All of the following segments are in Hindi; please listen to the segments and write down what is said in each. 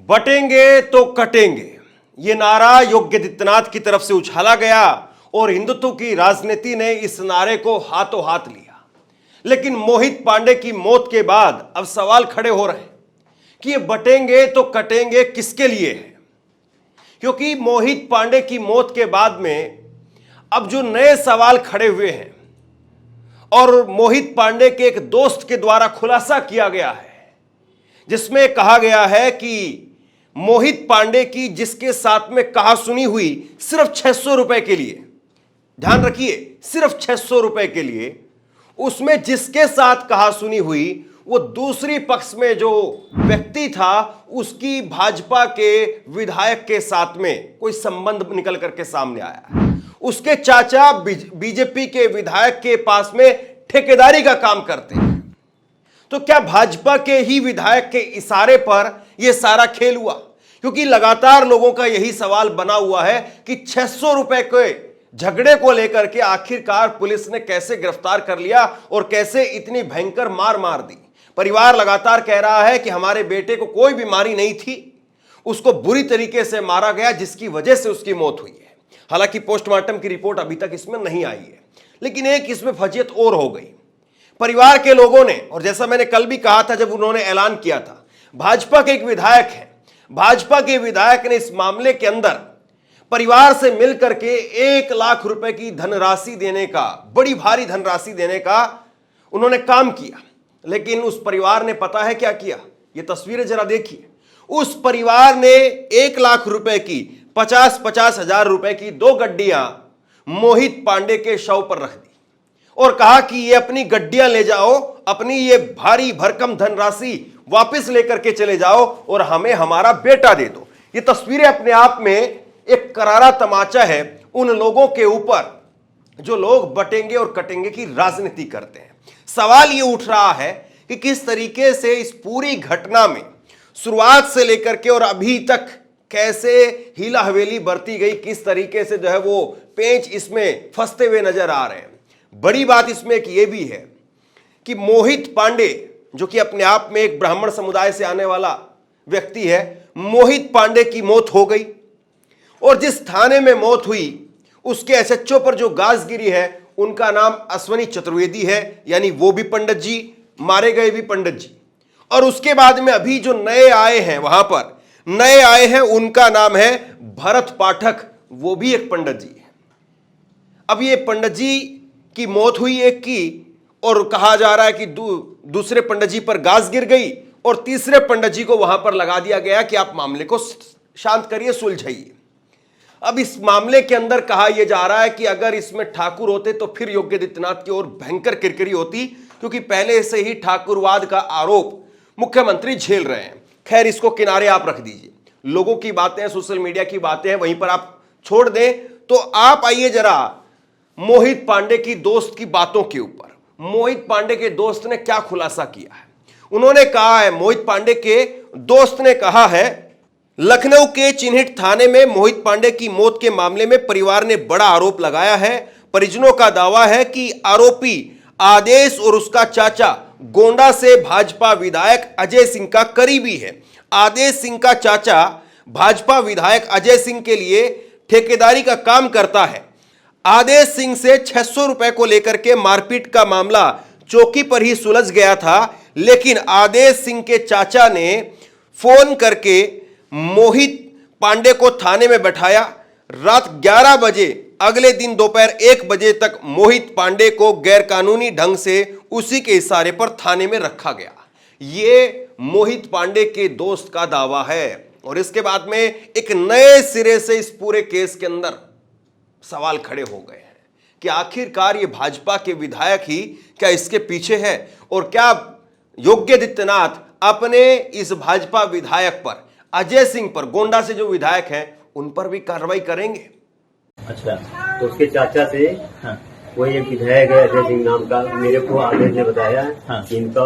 बटेंगे तो कटेंगे, ये नारा योगी आदित्यनाथ की तरफ से उछाला गया और हिंदुत्व की राजनीति ने इस नारे को हाथों हाथ लिया। लेकिन मोहित पांडे की मौत के बाद अब सवाल खड़े हो रहे हैं कि ये बटेंगे तो कटेंगे किसके लिए है, क्योंकि मोहित पांडे की मौत के बाद में अब जो नए सवाल खड़े हुए हैं और मोहित पांडे के एक दोस्त के द्वारा खुलासा किया गया है, जिसमें कहा गया है कि मोहित पांडे की जिसके साथ में कहासुनी हुई सिर्फ 600 रुपए के लिए, ध्यान रखिए सिर्फ 600 रुपए के लिए, उसमें जिसके साथ कहासुनी हुई वो दूसरी पक्ष में जो व्यक्ति था उसकी भाजपा के विधायक के साथ में कोई संबंध निकल करके सामने आया है। उसके चाचा बीजेपी के विधायक के पास में ठेकेदारी का काम करते हैं। तो क्या भाजपा के ही विधायक के इशारे पर यह सारा खेल हुआ? क्योंकि लगातार लोगों का यही सवाल बना हुआ है कि 600 रुपए के झगड़े को लेकर के आखिरकार पुलिस ने कैसे गिरफ्तार कर लिया और कैसे इतनी भयंकर मार दी। परिवार लगातार कह रहा है कि हमारे बेटे को कोई बीमारी नहीं थी, उसको बुरी तरीके से मारा गया जिसकी वजह से उसकी मौत हुई है। हालांकि पोस्टमार्टम की रिपोर्ट अभी तक इसमें नहीं आई है, लेकिन एक इसमें फजीयत और हो गई। परिवार के लोगों ने, और जैसा मैंने कल भी कहा था जब उन्होंने ऐलान किया था, भाजपा के एक विधायक है, भाजपा के विधायक ने इस मामले के अंदर परिवार से मिलकर के 1 लाख रुपए की धनराशि देने का, बड़ी भारी धनराशि देने का उन्होंने काम किया। लेकिन उस परिवार ने पता है क्या किया? ये तस्वीरें जरा देखिए। उस परिवार ने 1 लाख रुपए की 50-50 हजार रुपए की 2 गड्डियां मोहित पांडे के शव पर रख दी और कहा कि ये अपनी गड्डियां ले जाओ, अपनी ये भारी भरकम धनराशि वापस लेकर के चले जाओ और हमें हमारा बेटा दे दो। ये तस्वीरें अपने आप में एक करारा तमाचा है उन लोगों के ऊपर जो लोग बटेंगे और कटेंगे की राजनीति करते हैं। सवाल ये उठ रहा है कि किस तरीके से इस पूरी घटना में शुरुआत से लेकर के और अभी तक कैसे हीला हवेली बरती गई, किस तरीके से जो है वो पेंच इसमें फंसते हुए नजर आ रहे हैं। बड़ी बात इसमें एक ये भी है कि मोहित पांडे, जो कि अपने आप में एक ब्राह्मण समुदाय से आने वाला व्यक्ति है, मोहित पांडे की मौत हो गई और जिस थाने में मौत हुई उसके एसएचओ पर जो गाज गिरी है उनका नाम अश्वनी चतुर्वेदी है, यानी वो भी पंडित जी, मारे गए भी पंडित जी। और उसके बाद में अभी जो नए आए हैं, वहां पर नए आए हैं, उनका नाम है भरत पाठक, वो भी एक पंडित जी है। अब ये पंडित जी की मौत हुई एक की, और कहा जा रहा है कि दूसरे पंडित जी पर गाज गिर गई और तीसरे पंडित जी को वहां पर लगा दिया गया कि आप मामले को शांत करिए, सुलझाइए। अब इस मामले के अंदर कहा यह जा रहा है कि अगर इसमें ठाकुर होते तो फिर योगी आदित्यनाथ की ओर भयंकर किरकिरी होती, क्योंकि पहले से ही ठाकुरवाद का आरोप मुख्यमंत्री झेल रहे हैं। खैर, इसको किनारे आप रख दीजिए, लोगों की बातें, सोशल मीडिया की बातें हैं, वहीं पर आप छोड़ दें। तो आप आइए जरा मोहित पांडे की दोस्त की बातों के ऊपर। मोहित पांडे के दोस्त ने क्या खुलासा किया है? उन्होंने कहा है, मोहित पांडे के दोस्त ने कहा है, लखनऊ के चिन्हित थाने में मोहित पांडे की मौत के मामले में परिवार ने बड़ा आरोप लगाया है। परिजनों का दावा है कि आरोपी आदेश और उसका चाचा गोंडा से भाजपा विधायक अजय सिंह का करीबी है। आदेश सिंह का चाचा भाजपा विधायक अजय सिंह के लिए ठेकेदारी का काम करता है। आदेश सिंह से 600 रुपए को लेकर के मारपीट का मामला चौकी पर ही सुलझ गया था, लेकिन आदेश सिंह के चाचा ने फोन करके मोहित पांडे को थाने में बैठाया। रात 11 बजे अगले दिन दोपहर 1 बजे तक मोहित पांडे को गैरकानूनी ढंग से उसी के इशारे पर थाने में रखा गया। ये मोहित पांडे के दोस्त का दावा है। और इसके बाद में एक नए सिरे से इस पूरे केस के अंदर सवाल खड़े हो गए हैं कि आखिरकार ये भाजपा के विधायक ही क्या इसके पीछे है, और क्या योगी आदित्यनाथ अपने इस भाजपा विधायक पर, अजय सिंह पर, गोंडा से जो विधायक हैं, उन पर भी कार्रवाई करेंगे। अच्छा, तो उसके चाचा से कोई एक विधायक है अजय सिंह नाम का, मेरे को आदेश ने बताया हाँ। कि इनका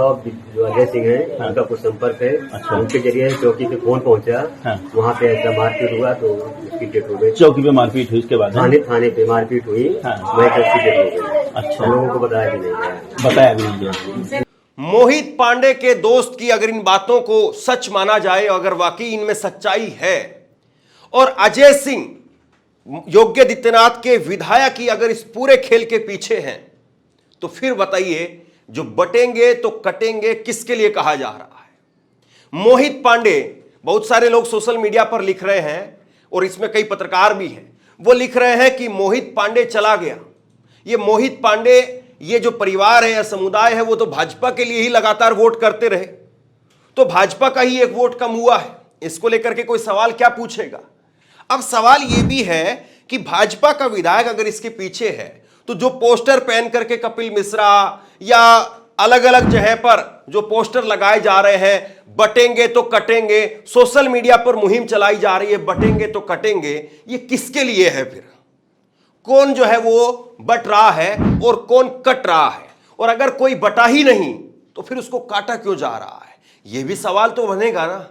जो अजय सिंह है इनका कुछ संपर्क है। अच्छा। उनके जरिए चौकी पे फोन पहुंचा। हाँ। वहाँ पे ऐसा मारपीट हुआ तो उसकी डेथ हो गई। चौकी पे मारपीट हुई, उसके बाद थाने पे मारपीट हुई। हाँ। वही तो उसकी डेथ हो गई। अच्छा। हम लोगों को बताया भी नहीं गया। बताया भी नहीं गया। मोहित पांडे के दोस्त की अगर इन बातों को सच माना जाए, अगर वाकई इनमें सच्चाई है, और अजय सिंह योगी आदित्यनाथ के विधायक ही अगर इस पूरे खेल के पीछे हैं, तो फिर बताइए जो बटेंगे तो कटेंगे किसके लिए कहा जा रहा है। मोहित पांडे, बहुत सारे लोग सोशल मीडिया पर लिख रहे हैं और इसमें कई पत्रकार भी हैं, वो लिख रहे हैं कि मोहित पांडे चला गया। ये मोहित पांडे, ये जो परिवार है या समुदाय है, वो तो भाजपा के लिए ही लगातार वोट करते रहे, तो भाजपा का ही एक वोट कम हुआ है, इसको लेकर के कोई सवाल क्या पूछेगा। अब सवाल यह भी है कि भाजपा का विधायक अगर इसके पीछे है, तो जो पोस्टर पहन करके कपिल मिश्रा या अलग अलग जगह पर जो पोस्टर लगाए जा रहे हैं, बटेंगे तो कटेंगे, सोशल मीडिया पर मुहिम चलाई जा रही है बटेंगे तो कटेंगे, ये किसके लिए है? फिर कौन जो है वो बट रहा है और कौन कट रहा है? और अगर कोई बटा ही नहीं तो फिर उसको काटा क्यों जा रहा है? यह भी सवाल तो बनेगा ना।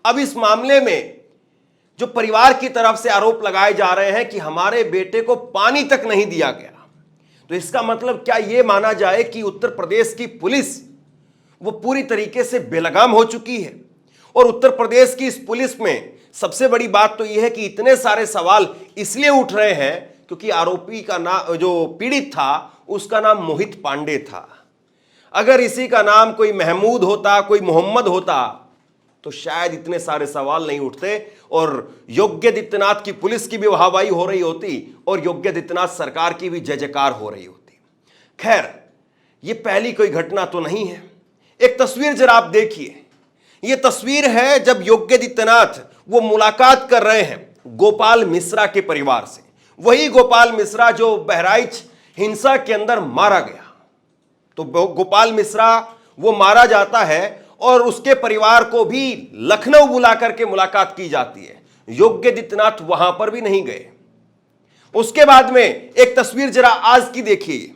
अब इस मामले में जो परिवार की तरफ से आरोप लगाए जा रहे हैं कि हमारे बेटे को पानी तक नहीं दिया गया, तो इसका मतलब क्या यह माना जाए कि उत्तर प्रदेश की पुलिस वो पूरी तरीके से बेलगाम हो चुकी है? और उत्तर प्रदेश की इस पुलिस में सबसे बड़ी बात तो यह है कि इतने सारे सवाल इसलिए उठ रहे हैं क्योंकि आरोपी का नाम, जो पीड़ित था, उसका नाम मोहित पांडे था। अगर इसी का नाम कोई महमूद होता, कोई मोहम्मद होता, तो शायद इतने सारे सवाल नहीं उठते और योगी आदित्यनाथ की पुलिस की भी वाहवाही हो रही होती और योगी आदित्यनाथ सरकार की भी जय जयकार हो रही होती। खैर, ये पहली कोई घटना तो नहीं है। एक तस्वीर जरा आप देखिए। ये तस्वीर है जब योगी आदित्यनाथ वो मुलाकात कर रहे हैं गोपाल मिश्रा के परिवार से, वही गोपाल मिश्रा जो बहराइच हिंसा के अंदर मारा गया। तो गोपाल मिश्रा वो मारा जाता है और उसके परिवार को भी लखनऊ बुला करके मुलाकात की जाती है। योगी आदित्यनाथ वहां पर भी नहीं गए। उसके बाद में एक तस्वीर जरा आज की देखिए।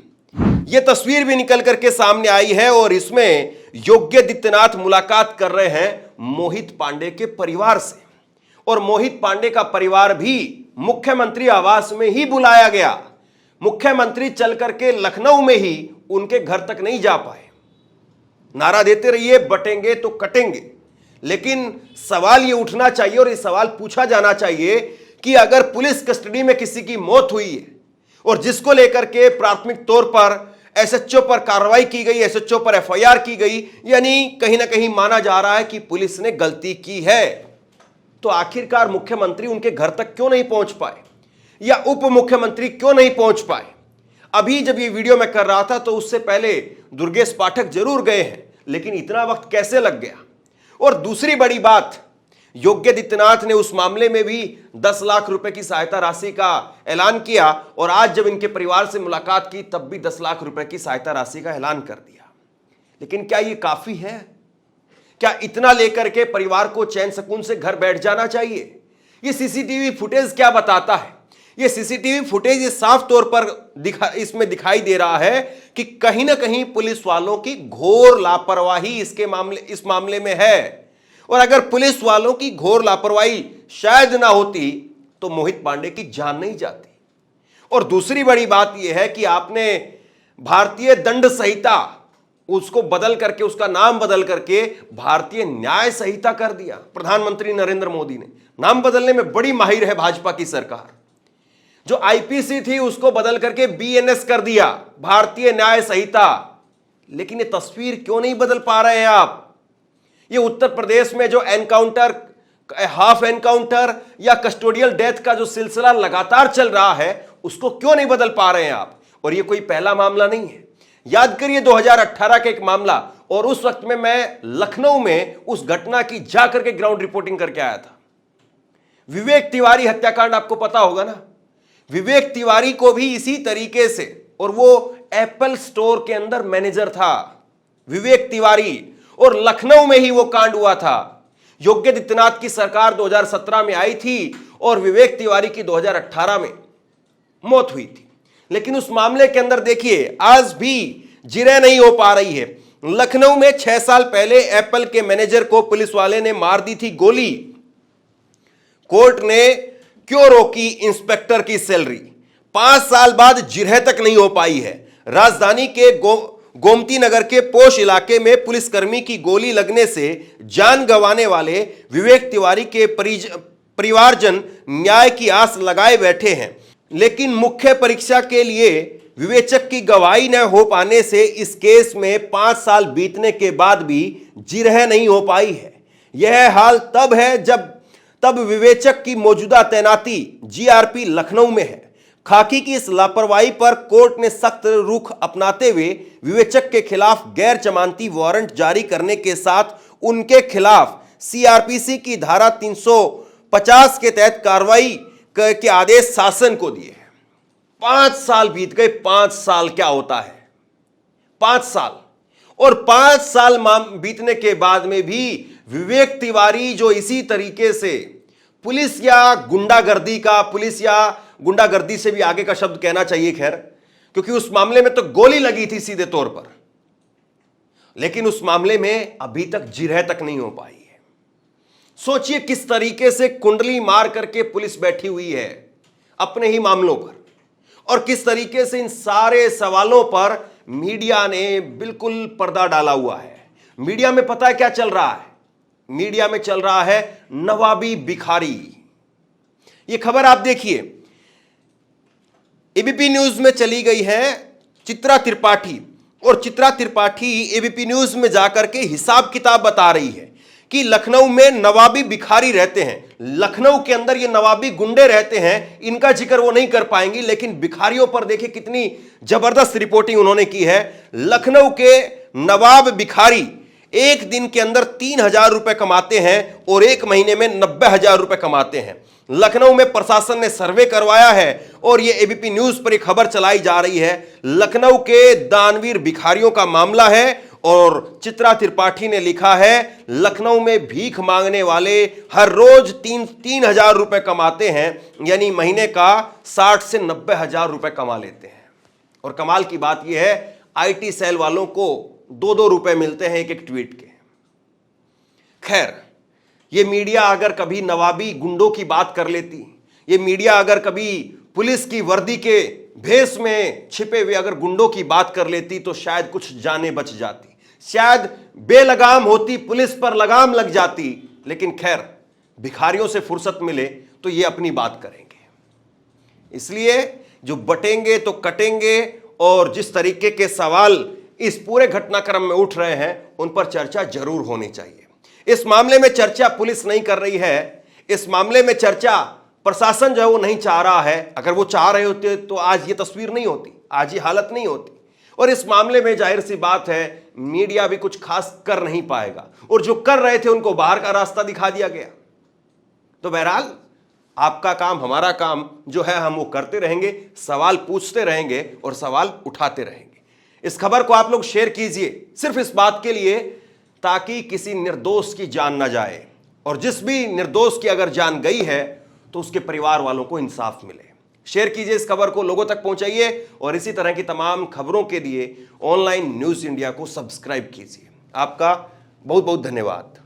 यह तस्वीर भी निकल करके सामने आई है और इसमें योगी आदित्यनाथ मुलाकात कर रहे हैं मोहित पांडे के परिवार से, और मोहित पांडे का परिवार भी मुख्यमंत्री आवास में ही बुलाया गया। मुख्यमंत्री चल करके लखनऊ में ही उनके घर तक नहीं जा पाए। नारा देते रहिए बटेंगे तो कटेंगे, लेकिन सवाल ये उठना चाहिए और ये सवाल पूछा जाना चाहिए कि अगर पुलिस कस्टडी में किसी की मौत हुई है और जिसको लेकर के प्राथमिक तौर पर एसएचओ पर कार्रवाई की गई, एसएचओ पर एफआईआर की गई, यानी कहीं ना कहीं माना जा रहा है कि पुलिस ने गलती की है, तो आखिरकार मुख्यमंत्री उनके घर तक क्यों नहीं पहुंच पाए या उप मुख्यमंत्री क्यों नहीं पहुंच पाए? अभी जब ये वीडियो मैं कर रहा था तो उससे पहले दुर्गेश पाठक जरूर गए हैं, लेकिन इतना वक्त कैसे लग गया? और दूसरी बड़ी बात, योगी आदित्यनाथ ने उस मामले में भी 10 लाख रुपए की सहायता राशि का ऐलान किया और आज जब इनके परिवार से मुलाकात की तब भी 10 लाख रुपए की सहायता राशि का ऐलान कर दिया। लेकिन क्या ये काफी है? क्या इतना लेकर के परिवार को चैन सुकून से घर बैठ जाना चाहिए? ये सीसीटीवी फुटेज क्या बताता है? ये सीसीटीवी फुटेज ये साफ तौर पर इसमें दिखाई दे रहा है कि कहीं ना कहीं पुलिस वालों की घोर लापरवाही इस मामले में है। और अगर पुलिस वालों की घोर लापरवाही शायद ना होती तो मोहित पांडे की जान नहीं जाती। और दूसरी बड़ी बात यह है कि आपने भारतीय दंड संहिता उसको बदल करके, उसका नाम बदल करके भारतीय न्याय संहिता कर दिया। प्रधानमंत्री नरेंद्र मोदी ने नाम बदलने में बड़ी माहिर है भाजपा की सरकार। जो आईपीसी थी उसको बदल करके बीएनएस कर दिया, भारतीय न्याय संहिता। लेकिन ये तस्वीर क्यों नहीं बदल पा रहे हैं आप? ये उत्तर प्रदेश में जो एनकाउंटर, हाफ एनकाउंटर या कस्टोडियल डेथ का जो सिलसिला लगातार चल रहा है, उसको क्यों नहीं बदल पा रहे हैं आप? और ये कोई पहला मामला नहीं है। याद करिए 2018 का एक मामला, और उस वक्त में मैं लखनऊ में उस घटना की जाकर के ग्राउंड रिपोर्टिंग करके आया था। विवेक तिवारी हत्याकांड आपको पता होगा ना। विवेक तिवारी को भी इसी तरीके से, और वो एप्पल स्टोर के अंदर मैनेजर था विवेक तिवारी, और लखनऊ में ही वो कांड हुआ था। योगी आदित्यनाथ की सरकार 2017 में आई थी और विवेक तिवारी की 2018 में मौत हुई थी। लेकिन उस मामले के अंदर देखिए आज भी जिरह नहीं हो पा रही है। लखनऊ में 6 साल पहले एप्पल के मैनेजर को पुलिस वाले ने मार दी थी गोली। कोर्ट ने क्यों रोकी इंस्पेक्टर की सैलरी? 5 साल बाद जिरह तक नहीं हो पाई है। राजधानी के गोमती नगर के पोश इलाके में पुलिसकर्मी की गोली लगने से जान गंवाने वाले विवेक तिवारी के परिवारजन न्याय की आस लगाए बैठे हैं, लेकिन मुख्य परीक्षा के लिए विवेचक की गवाही न हो पाने से इस केस में 5 साल बीतने के बाद भी जिरह नहीं हो पाई है। यह हाल तब है तब विवेचक की मौजूदा तैनाती जीआरपी लखनऊ में है। खाकी की इस लापरवाही पर कोर्ट ने सख्त रुख अपनाते हुए विवेचक के खिलाफ गैर जमानती वारंट जारी करने के साथ उनके खिलाफ सीआरपीसी की धारा 350 के तहत कार्रवाई के आदेश शासन को दिए हैं। 5 साल बीत गए। 5 साल क्या होता है? 5 साल और 5 साल बीतने के बाद में भी विवेक तिवारी जो इसी तरीके से पुलिस या गुंडागर्दी से भी आगे का शब्द कहना चाहिए, खैर, क्योंकि उस मामले में तो गोली लगी थी सीधे तौर पर, लेकिन उस मामले में अभी तक जिरह तक नहीं हो पाई है। सोचिए किस तरीके से कुंडली मार करके पुलिस बैठी हुई है अपने ही मामलों पर, और किस तरीके से इन सारे सवालों पर मीडिया ने बिल्कुल पर्दा डाला हुआ है। मीडिया में पता है क्या चल रहा है? मीडिया में चल रहा है नवाबी भिखारी। यह खबर आप देखिए, एबीपी न्यूज में चली गई है चित्रा त्रिपाठी, और चित्रा त्रिपाठी एबीपी न्यूज में जाकर के हिसाब किताब बता रही है कि लखनऊ में नवाबी भिखारी रहते हैं। लखनऊ के अंदर ये नवाबी गुंडे रहते हैं, इनका जिक्र वो नहीं कर पाएंगी, लेकिन भिखारियों पर देखिए कितनी जबरदस्त रिपोर्टिंग उन्होंने की है। लखनऊ के नवाब भिखारी एक दिन के अंदर 3,000 रुपए कमाते हैं और एक महीने में 90,000 रुपए कमाते हैं। लखनऊ में प्रशासन ने सर्वे करवाया है और यह एबीपी न्यूज पर एक खबर चलाई जा रही है। लखनऊ के दानवीर भिखारियों का मामला है और चित्रा त्रिपाठी ने लिखा है लखनऊ में भीख मांगने वाले हर रोज 3,000 रुपए कमाते हैं, यानी महीने का 60 से 90,000 रुपए कमा लेते हैं। और कमाल की बात यह है आईटी सेल वालों को 2-2 रुपए मिलते हैं एक ट्वीट के। खैर, ये मीडिया अगर कभी नवाबी गुंडों की बात कर लेती, ये मीडिया अगर कभी पुलिस की वर्दी के भेष में छिपे हुए अगर गुंडों की बात कर लेती तो शायद कुछ जानें बच जाती, शायद बेलगाम होती, पुलिस पर लगाम लग जाती। लेकिन खैर, भिखारियों से फुर्सत मिले तो ये अपनी बात करेंगे। इसलिए जो बटेंगे तो कटेंगे, और जिस तरीके के सवाल इस पूरे घटनाक्रम में उठ रहे हैं उन पर चर्चा जरूर होनी चाहिए। इस मामले में चर्चा पुलिस नहीं कर रही है, इस मामले में चर्चा प्रशासन जो है वो नहीं चाह रहा है। अगर वो चाह रहे होते तो आज ये तस्वीर नहीं होती, आज ये हालत नहीं होती। और इस मामले में जाहिर सी बात है मीडिया भी कुछ खास कर नहीं पाएगा, और जो कर रहे थे उनको बाहर का रास्ता दिखा दिया गया। तो बहरहाल आपका काम, हमारा काम जो है हम वो करते रहेंगे, सवाल पूछते रहेंगे और सवाल उठाते रहेंगे। इस खबर को आप लोग शेयर कीजिए सिर्फ इस बात के लिए ताकि किसी निर्दोष की जान ना जाए, और जिस भी निर्दोष की अगर जान गई है तो उसके परिवार वालों को इंसाफ मिले। शेयर कीजिए इस खबर को, लोगों तक पहुंचाइए, और इसी तरह की तमाम खबरों के लिए ऑनलाइन न्यूज़ इंडिया को सब्सक्राइब कीजिए। आपका बहुत बहुत धन्यवाद।